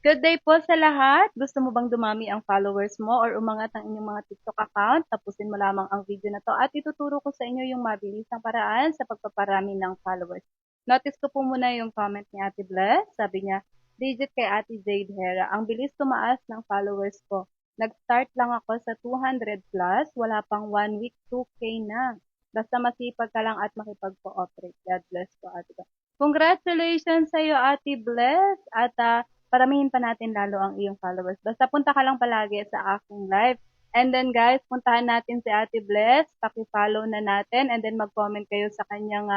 Good day po sa lahat. Gusto mo bang dumami ang followers mo or umangat ang inyong mga TikTok account? Tapusin mo lamang ang video na to at ituturo ko sa inyo yung mabilisang paraan sa pagpaparami ng followers. Notice ko po muna yung comment ni Ate Bless. Sabi niya, digit kay Ate Jade Hera. Ang bilis tumaas ng followers ko. Nag-start lang ako sa 200 plus. Wala pang 1 week, 2K na. Basta masipag ka lang at makipag-cooperate. God bless po, Ate Bless. Congratulations sa iyo, Ate Bless. At paramihin pa natin lalo ang iyong followers. Basta punta ka lang palagi sa aking live. And then guys, puntahan natin si Ate Bless, paki-follow na natin, and then mag-comment kayo sa kanyang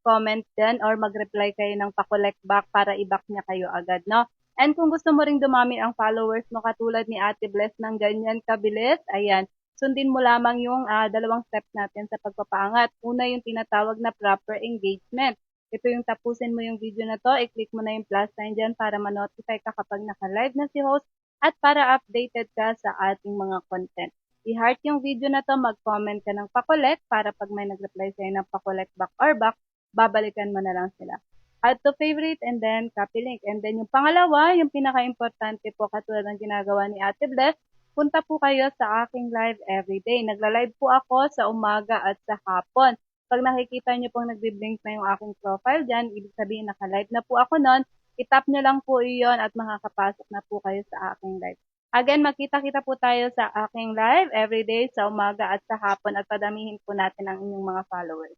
comment din or mag-reply kayo ng pa-collect back para i-back niya kayo agad, no? And kung gusto mo ring dumami ang followers mo katulad ni Ate Bless ng ganyan kabilis, ayan, sundin mo lamang yung dalawang steps natin sa pagpapaangat. Una yung tinatawag na proper engagement. Ito yung tapusin mo yung video na to, i-click mo na yung plus sign dyan para ma-notify ka kapag naka-live na si host at para updated ka sa ating mga content. I-heart yung video na to, mag-comment ka ng pa-collect para pag may nag-reply sa'yo ng pa-collect back or back, babalikan mo na lang sila. Add to favorite and then copy link. And then yung pangalawa, yung pinaka-importante po katulad ng ginagawa ni Ate Bless, punta po kayo sa aking live everyday. Nagla-live po ako sa umaga at sa hapon. Pag nakikita nyo pong nagbi-blink na yung aking profile dyan, ibig sabihin naka-live na po ako nun, itap nyo lang po iyon at makakapasok na po kayo sa aking live. Again, magkita-kita po tayo sa aking live everyday sa umaga at sa hapon at padamihin po natin ang inyong mga followers.